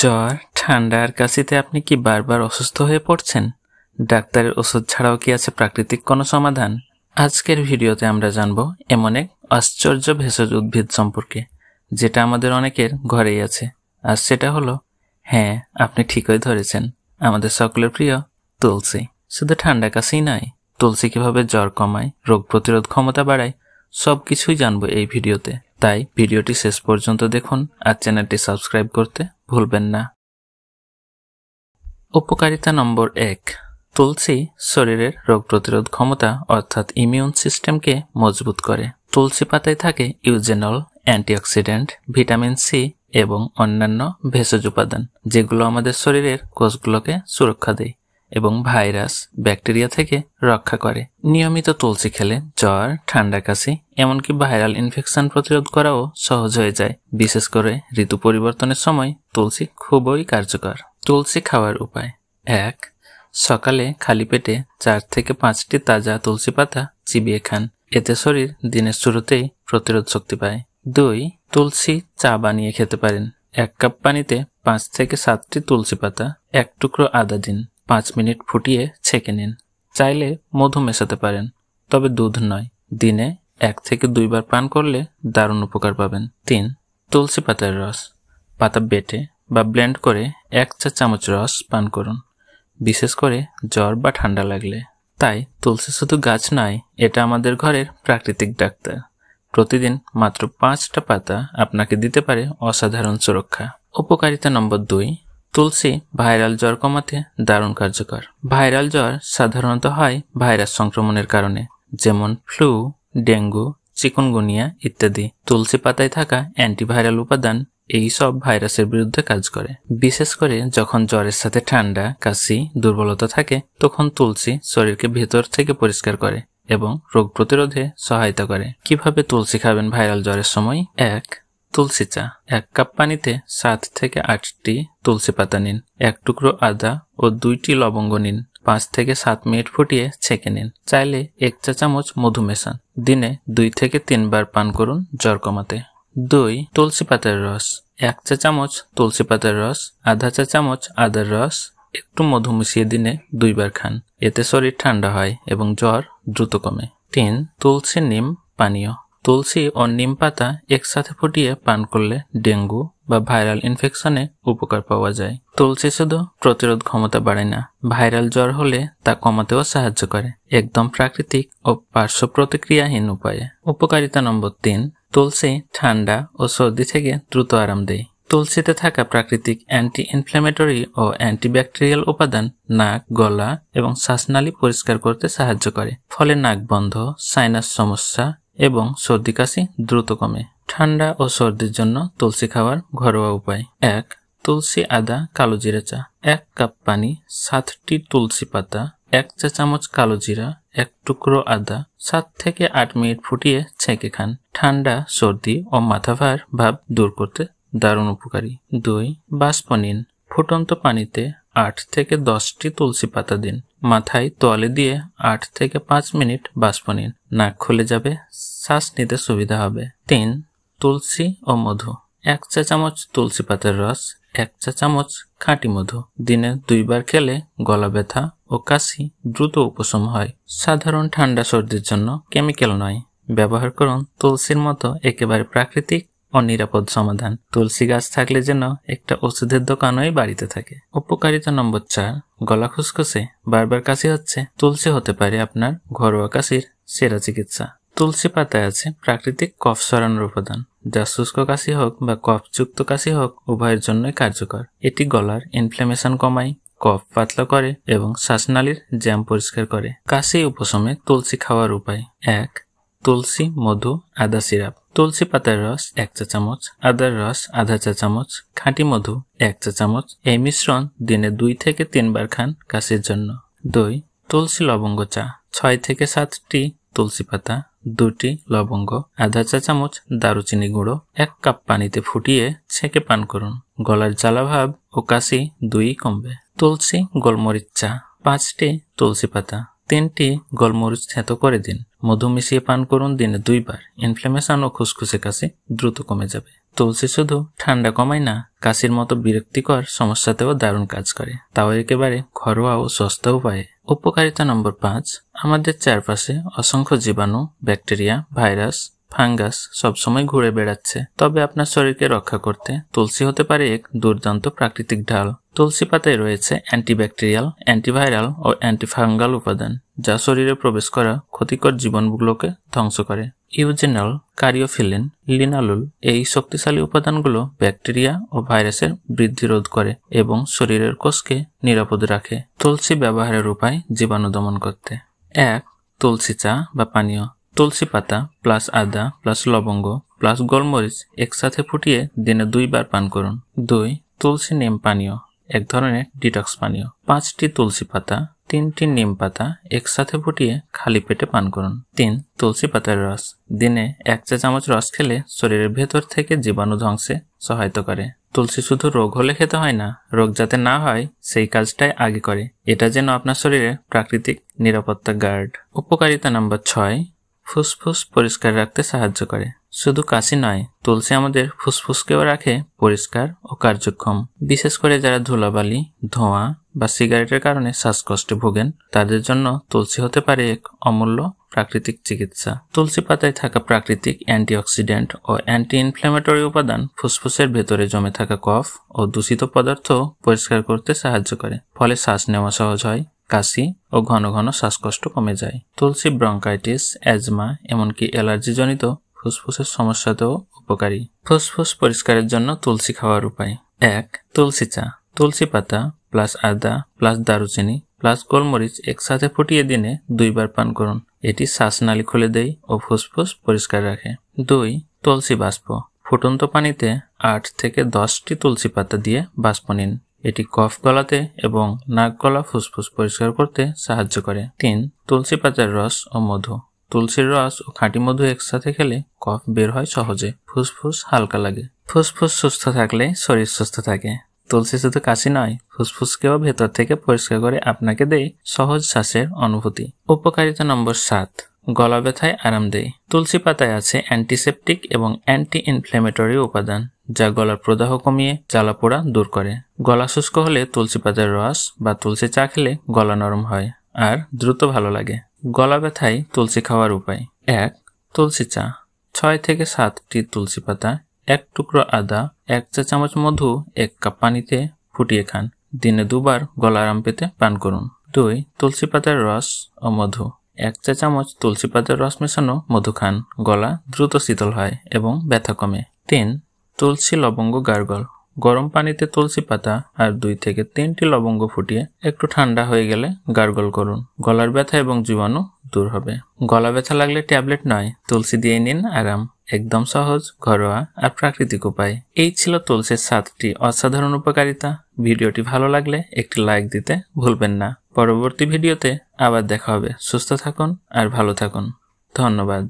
জ্বর, ঠান্ডা আর কাশিতে আপনি কি বারবার অসুস্থ হয়ে পড়ছেন? ডাক্তারের ওষুধ ছাড়াও কি আছে প্রাকৃতিক কোনো সমাধান? আজকের ভিডিওতে আমরা জানব এমন এক আশ্চর্য ভেষজ উদ্ভিদ সম্পর্কে, যেটা আমাদের অনেকের ঘরেই আছে। আর সেটা হলো, হ্যাঁ, আপনি ঠিকই ধরেছেন, আমাদের সকলের প্রিয় তুলসী। শুধু ঠান্ডা কাশি নয়, তুলসী কিভাবে জ্বর কমায়, রোগ প্রতিরোধ ক্ষমতা বাড়ায়, সবকিছুই জানবো এই ভিডিওতে। তাই ভিডিওটি শেষ পর্যন্ত দেখুন আর চ্যানেলটি সাবস্ক্রাইব করতে ভুলবেন না। উপকারিতা নম্বর 1। তুলসী শরীরের রোগ প্রতিরোধ ক্ষমতা অর্থাৎ ইমিউন সিস্টেমকে মজবুত করে। তুলসী পাতায় থাকে ইউজেনল, অ্যান্টিঅক্সিডেন্ট, ভিটামিন সি এবং অন্যান্য ভেষজ উপাদান, যেগুলো আমাদের শরীরের কোষগুলোকে সুরক্ষা দেয় এবং ভাইরাস, ব্যাকটেরিয়া থেকে রক্ষা করে। নিয়মিত তুলসী খেলে জ্বর, ঠান্ডা কাশি, এমনকি ভাইরাল ইনফেকশন প্রতিরোধ করাও সহজ হয়ে যায়। বিশেষ করে ঋতু পরিবর্তনের সময় তুলসী খুবই কার্যকর। তুলসী খাওয়ার উপায়। 1. সকালে খালি পেটে 4 থেকে 5টি তাজা তুলসী পাতা চিবিয়ে খান। এতে শরীর দিনের শুরুতেই প্রতিরোধ শক্তি পায়। 2. তুলসী চা বানিয়ে খেতে পারেন। 1 কাপ পানিতে 5 থেকে 7টি তুলসী পাতা, 1 টুকরো আদা দিন। 5 মিনিট ফুটিয়ে ছেঁকে নিন। চাইলে মধু মেশাতে পারেন, তবে দুধ নয়। দিনে 1 থেকে 2 বার পান করলে দারুণ উপকার পাবেন। 3. তুলসী পাতার রস। পাতা বেটে বা ব্লেন্ড করে 1 চা চামচ রস পান করুন, বিশেষ করে জ্বর বা ঠান্ডা লাগলে। তাই তুলসী শুধু গাছ নয়, এটা আমাদের ঘরের প্রাকৃতিক ডাক্তার। প্রতিদিন মাত্র 5টা পাতা আপনাকে দিতে পারে অসাধারণ সুরক্ষা। উপকারিতা নম্বর 2। তুলসী ভাইরাল জ্বর কমাতে দারুণ কার্যকর। ভাইরাল জ্বর সাধারণত হয় ভাইরাস সংক্রমণের কারণে, যেমন ফ্লু, ডেঙ্গু, চিকুনগুনিয়া ইত্যাদি। তুলসী পাতায় থাকা অ্যান্টিভাইরাল উপাদান এই সব ভাইরাসের বিরুদ্ধে কাজ করে। বিশেষ করে যখন জ্বরের সাথে ঠান্ডা, কাশি, দুর্বলতা থাকে, তখন তুলসী শরীরকে ভেতর থেকে পরিষ্কার করে এবং রোগ প্রতিরোধে সহায়তা করে। কিভাবে তুলসী খাবেন ভাইরাল জ্বরের সময়? 1. তুলসী চা। 1 কাপ পানিতে 7 থেকে 8টি তুলসী পাতা নিন। 1 টুকরো আদা ও 2টি লবঙ্গ নিন। 5 থেকে 7 মিনিট ফুটিয়ে ছেঁকে নিন। চাইলে 1 চা চামচ মধু মেশান। দিনে 2 থেকে 3 বার পান করুন জ্বর কমাতে। 2. তুলসী পাতার রস। 1 চা চামচ তুলসী পাতার রস, আধা চা চামচ আদার রস, একটু মধু মিশিয়ে দিনে 2 বার খান। এতে শরীর ঠান্ডা হয় এবং জ্বর দ্রুত কমে। 3. তুলসী নিম পানীয়। তুলসী ও নিম পাতা একসাথে ফুটিয়ে পান করলে ডেঙ্গু বা ভাইরাল ইনফেকশনে উপকার পাওয়া যায়। তুলসী শুধু প্রতিরোধ ক্ষমতা বাড়ায় না, ভাইরাল জ্বর হলে তা কমাতেও সাহায্য করে, একদম প্রাকৃতিক ও পার্শ্ব প্রতিক্রিয়াহীন উপায়ে। উপকারিতা নম্বর 3। তুলসী ঠান্ডা ও সর্দি থেকে দ্রুত আরাম দেয়। তুলসীতে থাকা প্রাকৃতিক অ্যান্টি ইনফ্ল্যামেটরি ও অ্যান্টিব্যাকটেরিয়াল উপাদান নাক, গলা এবং শ্বাসনালী পরিষ্কার করতে সাহায্য করে। ফলে নাক বন্ধ, সাইনাস সমস্যা এবং সর্দি কাশি দ্রুত কমে। ঠান্ডা ও সর্দির জন্য তুলসী খাওয়ার ঘরোয়া উপায়। 1. তুলসী আদা কালো জিরা চা। 1 কাপ পানি, 7টি তুলসী পাতা, 1 চা চামচ কালো জিরা, 1 টুকরো আদা, 7 থেকে 8 মিনিট ফুটিয়ে ছেঁকে খান। ঠান্ডা, সর্দি ও মাথা ভাব দূর করতে দারুণ উপকারী। 2. বাষ্প নিন। ফুটন্ত পানিতে 8 থেকে 10টি তুলসী পাতা দিন। মাথায় তোয়ালে দিয়ে 8 থেকে 5 মিনিট বাষ্প নিন। নাক খুলে যাবে, শ্বাস নিতে সুবিধা হবে। 3. তুলসী ও মধু। 1 চা চামচ তুলসী পাতার রস, 1 চা চামচ খাঁটি মধু। দিনে 2 বার খেলে গলা ব্যথা ও কাশি দ্রুত উপশম হয়। সাধারণ ঠান্ডা সর্দির জন্য কেমিক্যাল নয়, ব্যবহার করুন তুলসীর মতো একেবারে প্রাকৃতিক ও নিরাপদ সমাধান। তুলসী গাছ থাকলে যেন একটা ওষুধের দোকানই বাড়িতে থাকে। উপকারিতা নম্বর 4। গলা খুসখুসে, বারবার কাশি হচ্ছে, তুলসী হতে পারে আপনার ঘরোয়া কাশির সেরা চিকিৎসা। তুলসী পাতায় আছে প্রাকৃতিক কফ সরানোর উপাদান, যা শুষ্ক কাশি হোক বা কফযুক্ত কাশি হোক উভয়ের জন্যই কার্যকর। এটি গলার ইনফ্ল্যামেশন কমায়, কফ পাতলা করে এবং শ্বাসনালীর জ্যাম পরিষ্কার করে। কাশি উপশমে তুলসী খাওয়ার উপায়। 1. তুলসী, মধু, আদা সিরাপ। তুলসী পাতার রস 1 চা চামচ, আদার রস আধা চা চামচ, খাঁটি মধু 1 চা চামচ। এই মিশ্রণ দিনে 2 থেকে 3 বার খান কাশির জন্য। 2. তুলসী লবঙ্গ চা। 6 থেকে 7টি তুলসী পাতা, 2টি লবঙ্গ, আধা চা চামচ দারুচিনি গুঁড়ো, 1 কাপ পানিতে ফুটিয়ে ছেঁকে পান করুন। গলার জ্বালাভাব ও কাশি 2ই কমবে। তুলসী গোলমরিচ চা। 5টি তুলসী পাতা, 3টি গোলমরিচ থেঁতো করে দিন। মধু মিশিয়ে পান করুন দিনে 2 বার। ইনফ্ল্যামেশন ও খুসখুসে কাশি দ্রুত কমে যাবে। তুলসী শুধু ঠান্ডা কমায় না, কাশির মতো বিরক্তিকর সমস্যাতেও দারুণ কাজ করে, তাও একেবারে ঘরোয়া ও সস্তা উপায়ে। উপকারিতা নম্বর 5, আমাদের চারপাশে অসংখ্য জীবাণু, ব্যাকটেরিয়া, ভাইরাস, ফাঙ্গাস সবসময় ঘুরে বেড়াচ্ছে, তবে আপনার শরীরকে রক্ষা করতে তুলসী হতে পারে এক দুর্দান্ত প্রাকৃতিক ঢাল। তুলসী পাতায় রয়েছে অ্যান্টিব্যাকটেরিয়াল, অ্যান্টিভাইরাল ও অ্যান্টিফাঙ্গাল উপাদান, যা শরীরে প্রবেশ করা ক্ষতিকর জীবাণুগুলোকে ধ্বংস করে। ইউজেনল, কারিওফিলিন, লিনালুল এই শক্তিশালী উপাদানগুলো ব্যাকটেরিয়া ও ভাইরাসের বৃদ্ধি রোধ করে এবং শরীরের কোষকে নিরাপদ রাখে। তুলসী ব্যবহারের উপায় জীবাণু দমন করতে। 1. তুলসী চা বা পানীয়। তুলসী পাতা প্লাস আদা প্লাস লবঙ্গ প্লাস গোলমরিচ একসাথে ফুটিয়ে দিনে 2 বার পান করুন। 2. তুলসী নিম পানীয়, এক ধরনের ডিটক্স পানীয়। 5টি তুলসী পাতা, 3টি নিম পাতা একসাথে ফুটিয়ে খালি পেটে পান করুন। 3. তুলসী পাতার রস, দিনে 1 চা চামচ রস খেলে শরীরের ভেতর থেকে জীবাণু ধ্বংসে সহায়তা করে। তুলসী শুধু রোগ হলে খেতে হয় না, রোগ যাতে না হয় সেই কাজটাই আগে করে। এটা যেন আপনার শরীরে প্রাকৃতিক নিরাপত্তা গার্ড। উপকারিতা নম্বর 6, ফুসফুস পরিষ্কার রাখতে সাহায্য করে। শুধু কাশি নয়, তুলসী আমাদের ফুসফুসকেও রাখে পরিষ্কার ও কার্যক্ষম। বিশেষ করে যারা ধুলাবালি, ধোঁয়া বা সিগারেটের কারণে শ্বাসকষ্টে ভোগেন, তাদের জন্য তুলসী হতে পারে এক অমূল্য প্রাকৃতিক চিকিৎসা। তুলসী পাতায় থাকা প্রাকৃতিক অ্যান্টিঅক্সিডেন্ট ও অ্যান্টি ইনফ্ল্যামেটরি উপাদান ফুসফুসের ভেতরে জমে থাকা কফ ও দূষিত পদার্থ পরিষ্কার করতে সাহায্য করে, ফলে শ্বাস নেওয়া সহজ হয়, কাশি ও ঘন ঘন শ্বাসকষ্ট কমে যায়। তুলসী ব্রঙ্কাইটিস, অ্যাজমা এমনকি অ্যালার্জিজনিত ফুসফুসের সমস্যাতেও উপকারী। ফুসফুস পরিষ্কারের জন্য তুলসী খাওয়ার উপায়। 1. তুলসী চা। তুলসী পাতা প্লাস আদা প্লাস দারুচিনি প্লাস গোলমরিচ একসাথে ফুটিয়ে দিনে 2 বার পান করুন। এটি শ্বাসনালী খুলে দেয় ও ফুসফুস পরিষ্কার রাখে। 2. তুলসী বাষ্প। ফুটন্ত পানিতে 8 থেকে 10টি তুলসী পাতা দিয়ে বাষ্প নিন। এটি কফ গলাতে এবং নাক গলা ফুসফুস পরিষ্কার করতে সাহায্য করে। 3. তুলসী পাতার রস ও মধু। তুলসীর রস ও খাঁটি মধু একসাথে খেলে কফ বের হয় সহজে, ফুসফুস হালকা লাগে। ফুসফুস সুস্থ থাকলে শরীর সুস্থ থাকে। তুলসী শুধু কাশি নয়, ফুসফুসকেও ভেতর থেকে পরিষ্কার করে আপনাকে দেয় সহজ শ্বাসের অনুভূতি। উপকারিতা নম্বর 7, গলা ব্যথায় আরাম দেয়। তুলসী পাতায় আছে অ্যান্টিসেপটিক এবং অ্যান্টি ইনফ্ল্যামেটরি উপাদান, যা গলার প্রদাহ কমিয়ে জ্বালাপোড়া দূর করে। গলা শুষ্ক হলে তুলসী পাতার রস বা তুলসী চা খেলে গলা নরম হয় আর দ্রুত ভালো লাগে। গলা ব্যথায় তুলসী খাওয়ার উপায়। 1. তুলসী চা। 6 থেকে 7টি তুলসী পাতা, 1 টুকরো আদা, 1 চা চামচ মধু 1 কাপ পানিতে ফুটিয়ে খান। দিনে 2 বার গলা আরাম পেতে পান করুন। 2. তুলসী পাতার রস ও মধু। 1 চা চামচ তুলসী পাতার রস মেশানো মধু খান, গলা দ্রুত শীতল হয় এবং ব্যথা কমে। 3. তুলসী লবঙ্গ গার্গল। গরম পানিতে তুলসী পাতা আর 2 থেকে 3টি লবঙ্গ ফুটিয়ে একটু ঠান্ডা হয়ে গেলে গার্গল করুন। গলার ব্যথা এবং জীবাণু দূর হবে। গলা ব্যথা লাগলে ট্যাবলেট নয়, তুলসী দিয়ে নিন আরাম। একদম সহজ, ঘরোয়া আর প্রাকৃতিক উপায়। এই ছিল তুলসীর 7টি অসাধারণ উপকারিতা। ভিডিওটি ভালো লাগলে একটি লাইক দিতে ভুলবেন না। পরবর্তী ভিডিওতে আবার দেখা হবে। সুস্থ থাকুন আর ভালো থাকুন। ধন্যবাদ।